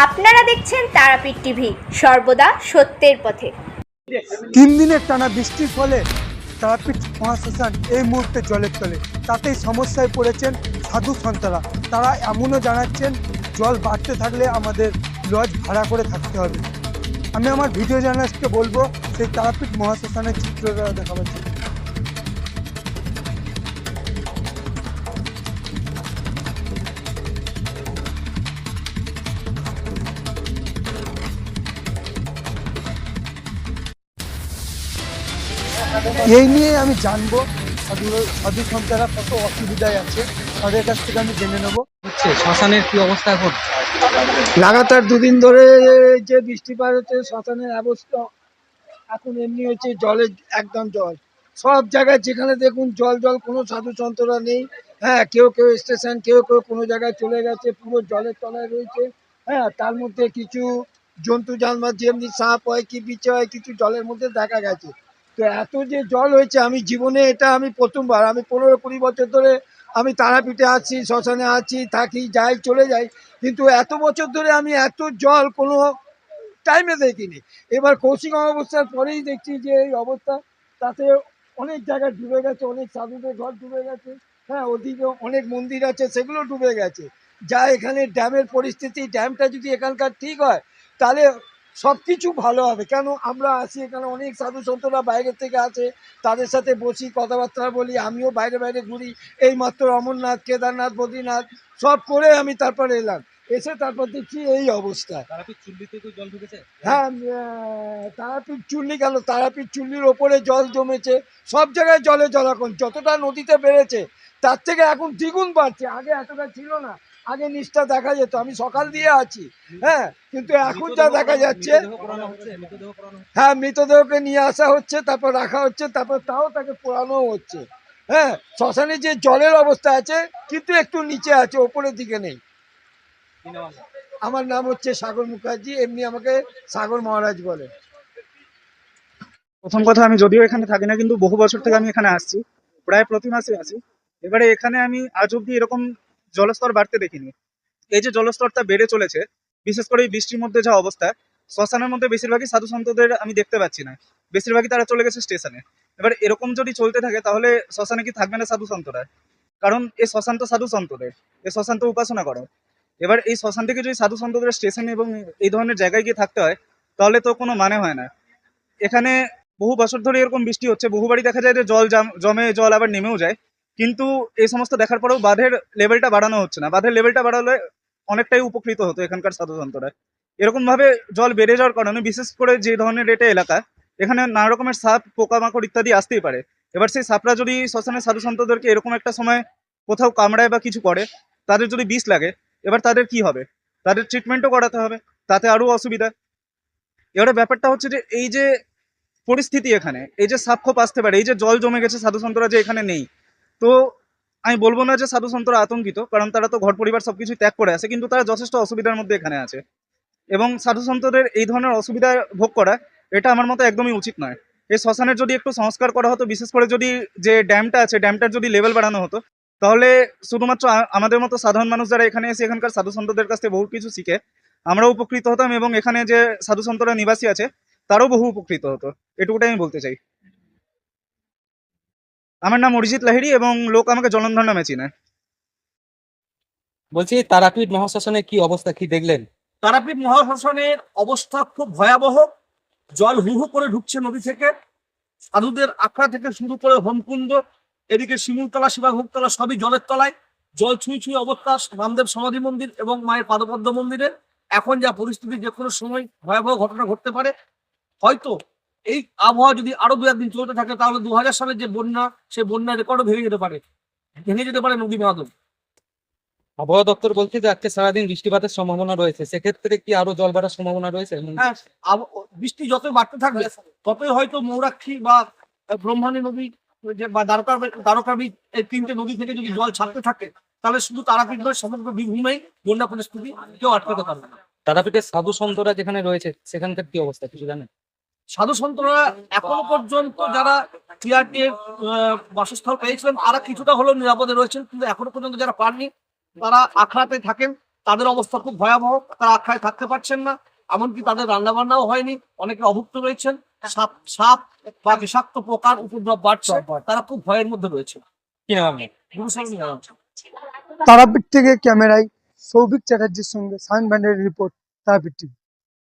আপনারা দেখছেন তারাপীঠ টিভি, সর্বদা সত্যের পথে। 3 দিনের টানা বৃষ্টির ফলে তারাপীঠ মহাশ্মশান এই মুহূর্তে জলের তলে। তাতেই সমস্যায় পড়েছেন সাধু সন্তরা। তারা এমনও জানাচ্ছেন জল বাড়তে থাকলে আমাদের লজ ভাড়া করে থাকতে হবে। আমি আমার ভিডিও জার্নালিস্টকে বলবো সেই তারাপীঠ মহাশ্মশানের চিত্রটা দেখাবার জন্য। এই নিয়ে আমি জানবো সাধু সন্তরা কত অসুবিধায় আছে, তাদের কাছ থেকে আমি জেনে নেবো। শ্মশানের কি অবস্থা এখন? লাগাতার 2 দিন ধরে যে বৃষ্টিপাত হচ্ছে, শ্মশানের অবস্থা এখন এমনি হচ্ছে, জলে একদম জল সব জায়গায়, যেখানে দেখুন জল জল, কোনো সাধু সন্তরা নেই। হ্যাঁ, কেউ কেউ স্টেশন, কেউ কেউ কোনো জায়গায় চলে গেছে, পুরো জলের তলায় রয়েছে। হ্যাঁ, তার মধ্যে কিছু জন্তু জানোয়ার যেমনি সাপ হয় কি বিছে হয়, কিছু জলের মধ্যে দেখা গেছে। তো এত যে জল হয়েছে, আমি জীবনে এটা আমি প্রথমবার, আমি 15-20 বছর ধরে আমি তারাপীঠে আছি, শ্মশানে আছি, থাকি, যাই, চলে যাই, কিন্তু এত বছর ধরে আমি এত জল কোনো টাইমে দেখিনি। এবার কৌশিক অমাবস্যার পরেই দেখছি যে এই অবস্থা। তাতে অনেক জায়গায় ডুবে গেছে, অনেক সাধুদের ঘর ডুবে গেছে। হ্যাঁ, ওদিকে অনেক মন্দির আছে, সেগুলো ডুবে গেছে। যা এখানে ড্যামের পরিস্থিতি, ড্যামটা যদি এখানকার ঠিক হয় তাহলে সব কিছু ভালো হবে। কেন আমরা আসি এখানে, অনেক সাধু সন্তরা বাইরে থেকে আছে, তাদের সাথে বসি, কথাবার্তা বলি, আমিও বাইরে বাইরে ঘুরি। এই মাত্র অমরনাথ, কেদারনাথ, বদ্রীনাথ সব করে আমি তারপরে এলাম, এসে তারপর দেখছি এই অবস্থা। তারাপীঠ চুল্লিতে তো জল ঢুকেছে। হ্যাঁ, তারাপীঠ চুল্লি গেল, তারাপীঠ চুল্লির ওপরে জল জমেছে, সব জায়গায় জলে জলাকন। যতটা নদীতে বেড়েছে তার থেকে এখন দ্বিগুণ বাড়ছে, আগে এতটা ছিল না। আগে নিচটা দেখা যেত, আমি সকাল দিয়ে আছি। হ্যাঁ, কিন্তু এখন যা দেখা যাচ্ছে, হ্যাঁ, মৃতদেহকে নিয়ে আসা হচ্ছে, তারপর রাখা হচ্ছে, তারপর তাও তাকে পোড়ানো হচ্ছে। হ্যাঁ, শ্মশানে যে জলের অবস্থা আছে, কিন্তু একটু নিচে আছে, ওপরের দিকে নেই। আমার নাম হচ্ছে সাগর মুখার্জি, এমনি আমাকে সাগর মহারাজ বলে। প্রথম কথা, আমি যদিও এখানে থাকি না, কিন্তু বহু বছর থেকে আমি এখানে আসছি, প্রায় প্রতি মাসে আসি। এবারে এখানে আমি আজ অব্দি এরকম জলস্তর বাড়তে দেখিনি। এই যে জলস্তরটা বেড়ে চলেছে, বিশেষ করে এই বৃষ্টির মধ্যে যা অবস্থা, শ্মশানের মধ্যে বেশিরভাগই সাধু সন্তদের আমি দেখতে পাচ্ছি না, বেশিরভাগই তারা চলে গেছে স্টেশনে। এবার এরকম যদি চলতে থাকে তাহলে শ্মশানে কি থাকবে না সাধু সন্তরা? কারণ এই শ্মশান তো সাধু সন্তদের, এই শ্মশান তো উপাসনা করে। এবার এই শ্মশান থেকে যদি সাধু সন্তদের স্টেশন এবং এই ধরনের জায়গায় গিয়ে থাকতে হয়, তাহলে তো কোনো মানে হয় না। এখানে বহু বছর ধরে এরকম বৃষ্টি হচ্ছে, বহুবারই দেখা যায় যে জল জমে, জল আবার নেমেও যায়, কিন্তু এই সমস্ত দেখার পরেও বাঁধের লেভেলটা বাড়ানো হচ্ছে না। বাঁধের লেভেলটা বাড়ালে অনেকটাই উপকৃত হতো এখানকার সাধু সন্তরা। এরকম ভাবে জল বেড়ে যাওয়ার কারণে, বিশেষ করে যে ধরনের এটা এলাকা, এখানে নানা রকমের সাপ, পোকামাকড় ইত্যাদি আসতেই পারে। এবার সেই সাপরা যদি শ্মশানের সাধু সন্তদেরকে এরকম একটা সময় কোথাও কামড়ায় বা কিছু করে, তাদের যদি বিষ লাগে, এবার তাদের কি হবে? তাদের ট্রিটমেন্টও করাতে হবে, তাতে আরো অসুবিধা। এবারে ব্যাপারটা হচ্ছে যে এই যে পরিস্থিতি, এখানে এই যে সাপখোপ আসতে পারে, এই যে জল জমে গেছে, সাধু সন্তরা যে এখানে নেই, তো আমি বলবো না যে সাধু সন্তরা আতঙ্কিত, কারণ তারা তো ঘর পরিবার সবকিছু ত্যাগ করে আছে, কিন্তু তারা যথেষ্ট অসুবিধার মধ্যে এখানে আছে। এবং সাধু সন্তদের এই ধরনের অসুবিধা ভোগ করা, এটা আমার মতে একদমই উচিত নয়। এই শ্মশানের যদি একটু সংস্কার করা হতো, বিশেষ করে যদি যে ড্যামটা আছে, ড্যামটার যদি লেভেল বাড়ানো হতো, তাহলে শুধুমাত্র আমাদের মতো সাধারণ মানুষ যারা এখানে এসে এখানকার সাধু সন্তদের কাছ থেকে বহু কিছু শিখে আমরাও উপকৃত হতাম, এবং এখানে যে সাধু সন্তরা নিবাসী আছে তারাও বহু উপকৃত হতো। এটুকুটাই আমি বলতে চাই। আমার নাম অরিজিৎ লাহিড়ী, এবং লোক আমাকে জলন্ধর নামে চিনে। বলছি, তারাপীঠ মহাশ্মশানের কি অবস্থা, কি দেখলেন? তারাপীঠ মহাশ্মশানের অবস্থা খুব ভয়াবহ। জল হু হু করে ঢুকছে নদী থেকে, সাধুদের আখড়া থেকে শুরু করে হোমকুণ্ড, এদিকে শিমুলতলা, শিবাভোগতলা সবই জলের তলায়। জল ছুঁই ছুঁই অবস্থা রামদেব সমাধি মন্দির এবং মায়ের পাদপদ্ম মন্দিরে। এখন যা পরিস্থিতি, যে কোনো সময় ভয়াবহ ঘটনা ঘটতে পারে। হয়তো এই আবহাওয়া যদি আরো 2-1 দিন চলতে থাকে, তাহলে 2000 সালের যে বন্যা, সেই বন্যার রেকর্ডও ভেঙে যেতে পারে, নদী বাঁধন। আবহাওয়া দপ্তর বলছে যে আজকে সারাদিন বৃষ্টিপাতের সম্ভাবনা রয়েছে, সেক্ষেত্রে কি আরো জল বাড়ার সম্ভাবনা রয়েছে? হ্যাঁ, বৃষ্টি যতই বাড়তে থাকবে ততই হয়তো মৌরাক্ষী বা ব্রহ্মণী নদী বা দ্বারকাবীর, এই 3টে নদী থেকে যদি জল ছাড়তে থাকে, তাহলে শুধু তারাপীঠ নয়, সমগ্র বীরভূমেই বন্যা পরিস্থিতি কেউ আটকাতে পারবে না। তারাপীঠের সাধু সন্তরা যেখানে রয়েছে সেখানকার কি অবস্থা কিছু জানেন? সাধু সন্তরা এখনো পর্যন্ত যারা টিআরটি এর বাসস্থল পেয়েছিলেন, তারা কিছুটা হলেও নিরাপদে রয়েছেন, কিন্তু এখনো পর্যন্ত যারা পাননি তারা আখড়াতে থাকেন। তাদের অবস্থা খুব ভয়াবহ, তারা আখড়ায় থাকতে পারছেন না, এমনকি তাদের রান্না বান্নাও হয়নি, অনেকে অভুক্ত রয়েছেন, সাপ সাপ বা বিষাক্ত পোকার উপদ্রব বাড়ছে, তারা খুব ভয়ের মধ্যে রয়েছে। কি নাম আপনার? গুরুসঙ্গ জানাচ্ছি। তারাপীঠ থেকে ক্যামেরায় সৌভিক চ্যাটার্জির সঙ্গে সায়ন ভান্ডারের রিপোর্ট, তারাপীঠ টিভি।